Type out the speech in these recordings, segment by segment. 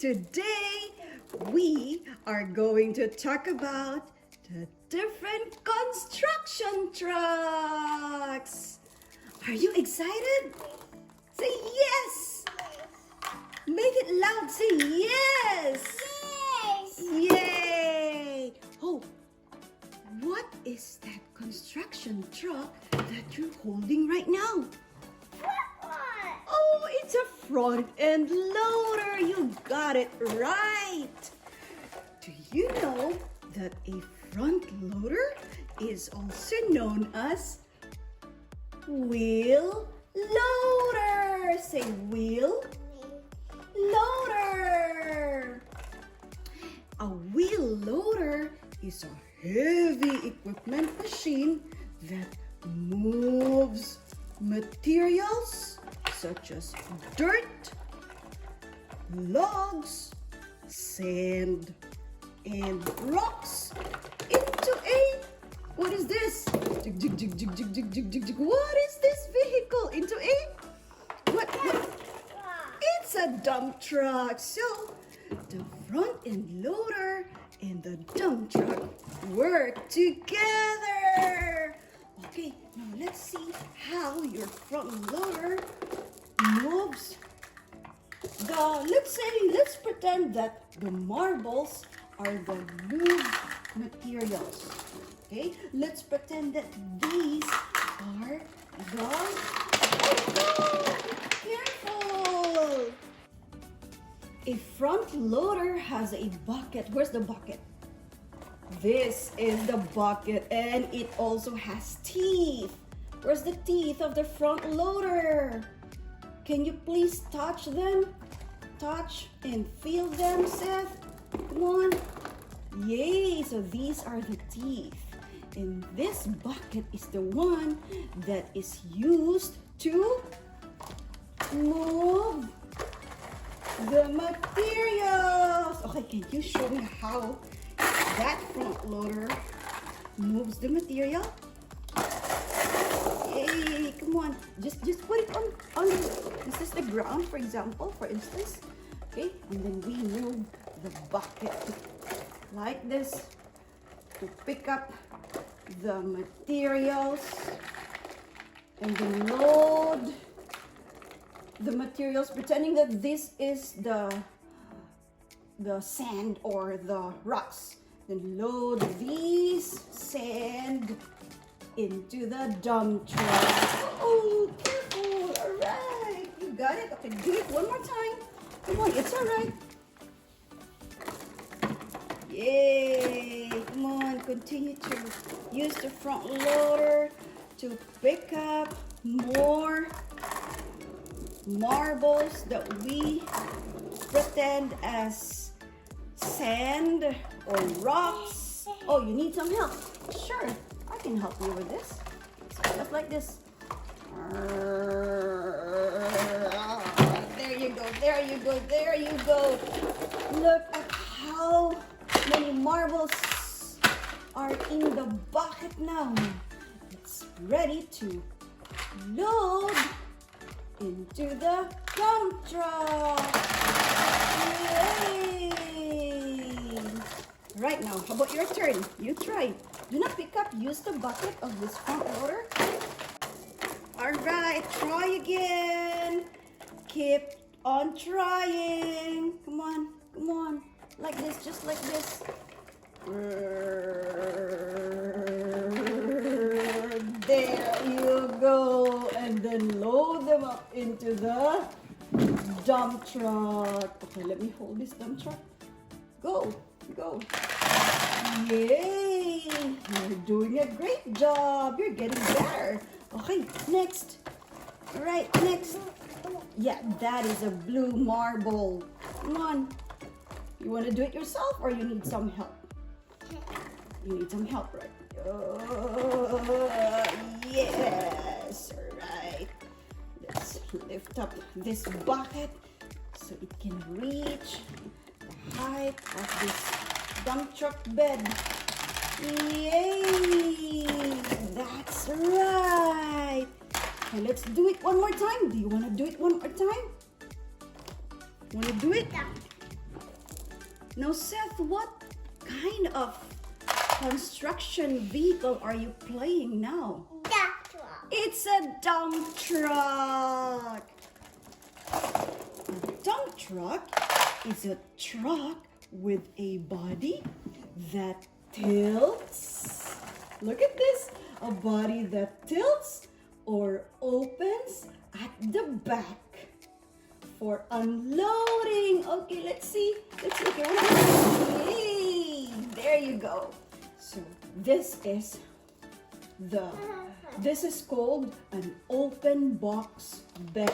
Today, we are going to talk about the different construction trucks. Are you excited? Say yes! Make it loud, say yes! Yay! Oh, what is that construction truck that you're holding right now? Oh, it's a front end loader. You got it right. Do you know that a front loader is also known as wheel loader? Say wheel loader. A wheel loader is a heavy equipment machine that moves materials such as dirt, logs, sand, and rocks into a, what is this? Jig, jig, jig, jig, jig, jig, jig, jig, jig. What is this vehicle? Into a, what? It's a dump truck. So the front end loader and the dump truck work together. Okay, now let's see how your front loader moves. Let's pretend that the marbles are the lube materials. Okay, let's pretend that these are the, oh, careful! A front loader has a bucket. Where's the bucket? This is the bucket, and it also has teeth. Where's the teeth of the front loader? Can you please touch them? Touch and feel them, Seth. Come on. Yay, so these are the teeth. And this bucket is the one that is used to move the materials. Okay, can you show me how that front loader moves the material? Yay, come on. Just put it on this is the ground, for instance. Okay, and then we move the bucket like this to pick up the materials and then load the materials, pretending that this is the sand or the rocks. Then load these sand into the dump truck. Oh, careful. All right. You got it. Okay, do it one more time. Come on, it's all right. Yay. Come on, continue to use the front loader to pick up more marbles that we pretend as sand or rocks. Oh, you need some help? Sure, I can help you with this. So just like this. There you go, there you go, there you go. Look at how many marbles are in the bucket now. It's ready to load into the dump truck. Yay! Right now, how about your turn? You try. Do not pick up. Use the bucket of this front loader. All right, try again. Keep on trying. Come on, come on. Like this, just like this. There you go. And then load them up into the dump truck. Okay, let me hold this dump truck. Go, go. Yay! You're doing a great job. You're getting better. Okay, next. All right, next. Yeah, that is a blue marble. Come on. You want to do it yourself or you need some help? You need some help, right? Yes, all right. Let's lift up this bucket so it can reach the height of this dump truck bed. Yay! That's right. Okay, let's do it one more time. Do you want to do it one more time? Want to do it? Now, Seth, what kind of construction vehicle are you playing now? Dump truck. It's a dump truck. A dump truck is a truck with a body that tilts. Look at this. A body that tilts or opens at the back for unloading. Okay, let's see. Let's look at it. Yay! There you go. So this is called an open box bed.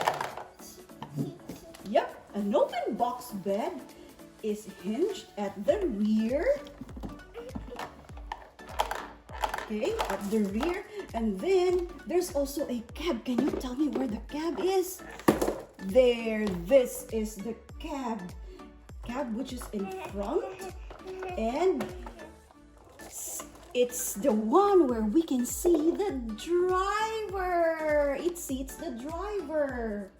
Yep, an open box bed is hinged at the rear. Okay, at the rear. And then there's also a cab. Can you tell me where the cab is? There, this is the cab. Cab which is in front. And it's the one where we can see the driver. It seats the driver.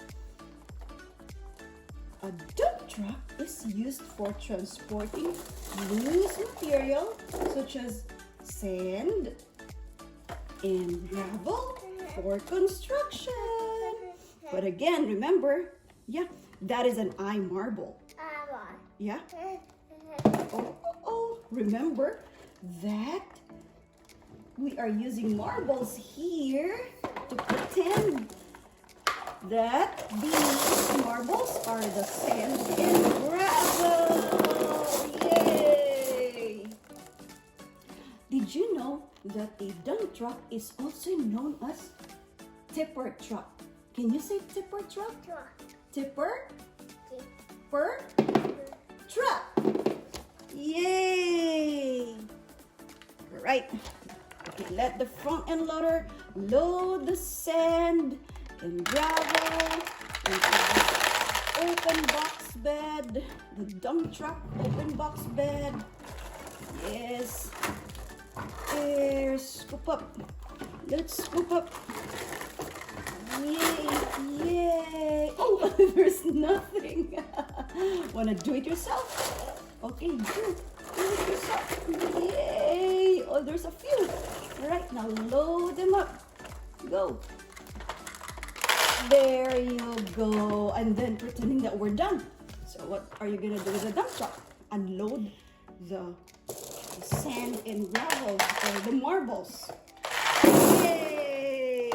A dump truck is used for transporting loose material such as sand and gravel for construction. But again, remember, yeah, that is an eye marble. Yeah? Oh, remember that we are using marbles here to pretend that these marbles are the sand and gravel. Yay! Did you know that a dump truck is also known as tipper truck? Can you say tipper truck? Tipper? Per? Truck. Yay! Right. Okay, let the front end loader load the sand and gravel into the open box bed. The dump truck open box bed. Yes. There, scoop up. Let's scoop up. Yay, yay. Oh, there's nothing. Wanna do it yourself? Okay, do it yourself. Yay. Oh, there's a few. All right, now load them up. Go. There you go. And then pretending that we're done. So what are you gonna do with the dump truck? Unload the sand and gravel or the marbles. Yay!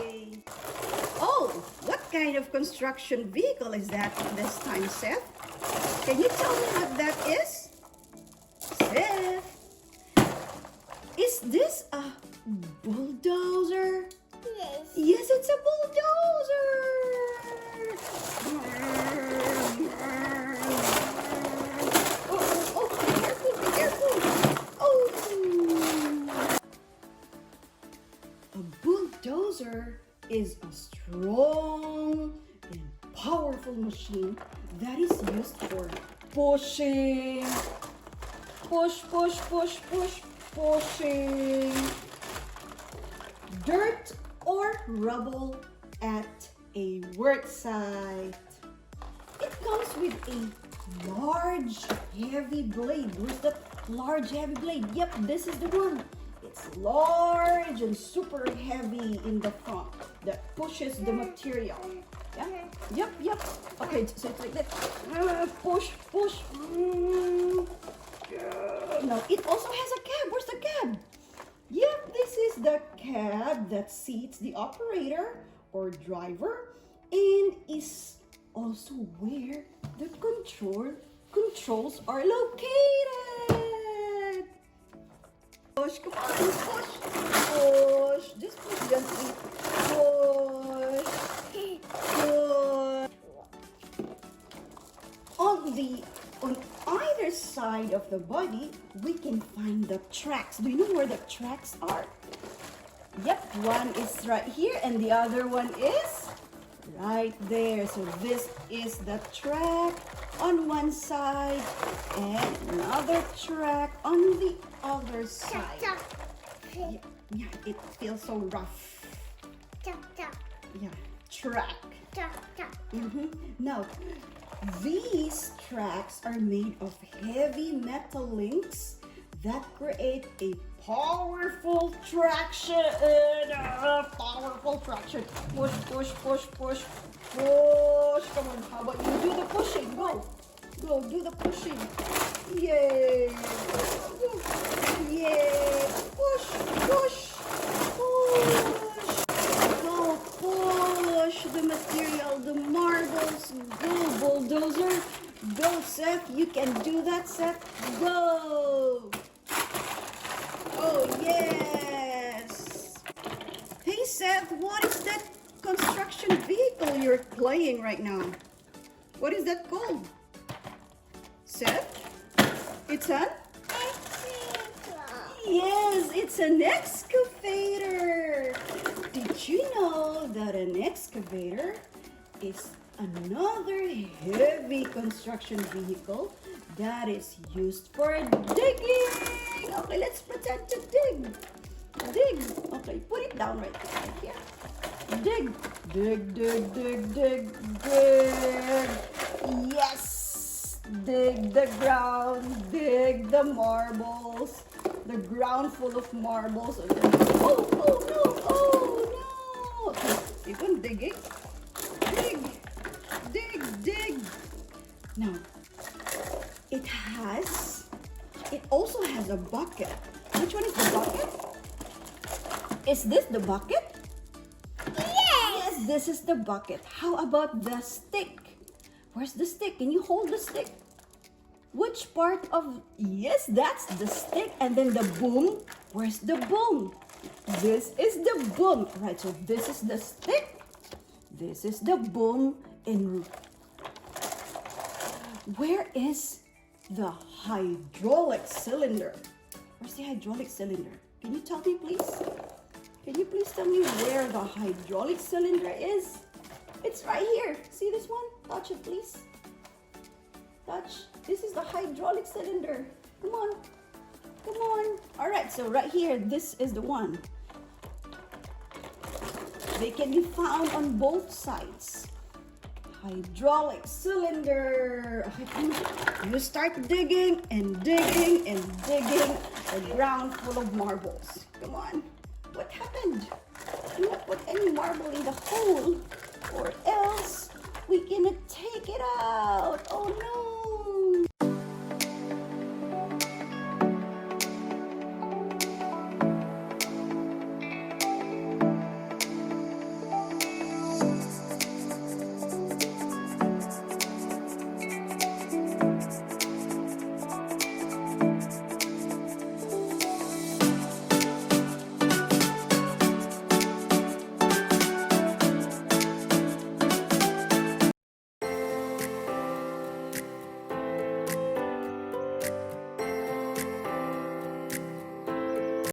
Oh, what kind of construction vehicle is that this time, Seth? Can you tell me what that is? Seth, is this a bulldozer? Yes. Yes, it's a bulldozer. Oh, be careful. Oh. A bulldozer is a strong and powerful machine that is used for pushing. Pushing dirt or rubble at a work site. It comes with a large heavy blade. Where's that large heavy blade? Yep, this is the one. It's large and super heavy in the front that pushes the material. Yeah? Yep. Okay, so it's like that. Push. No, it also has a cab. Where's the cab? Yep, this is the cab that seats the operator or driver and is also where the controls are located. Push, come on, push. Just push gently. Push. On either side of the body, we can find the tracks. Do you know where the tracks are? Yep, one is right here and the other one is right there. So this is the track on one side and another track on the other side. Yeah, it feels so rough. Yeah, track. Now, These tracks are made of heavy metal links that create a powerful traction. Powerful traction. Push, push, push, push, push. Come on, how about you do the pushing? Go. Go, do the pushing. Yay. Yay. Push, push, push. Go, push the material, the marbles. Go, Bulldozer. Go, Seth. You can do that, Seth. Go. Oh, yes. Hey, Seth, what is that construction vehicle you're playing right now? What is that called? Seth? It's an? Yes, it's an excavator. Did you know that an excavator is another heavy construction vehicle that is used for digging? Okay, let's pretend to dig. Dig. Okay, put it down right here. Dig. Dig, dig, dig, dig, dig. Yes. Dig the ground. Dig the marbles. The ground full of marbles. And then, oh no. Oh no. Okay, keep on digging. Dig. Dig, dig. Now, it also has a bucket. Which one is the bucket? Is this the bucket? Yes, this is the bucket. How about the stick? Where's the stick? Can you hold the stick? Which part of... Yes, that's the stick. And then the boom. Where's the boom? This is the boom. Right, so this is the stick. This is the boom. And where is the hydraulic cylinder? Where's the hydraulic cylinder? Can you tell me, please? Can you please tell me where the hydraulic cylinder is? It's right here. See this one? Touch it, please. Touch. This is the hydraulic cylinder. Come on. Come on. All right, so right here, this is the one. They can be found on both sides. Hydraulic cylinder. Okay, come on. You start digging and digging and digging the ground full of marbles. Come on. What happened? Do not put any marble in the hole or else we cannot take it out. Oh no.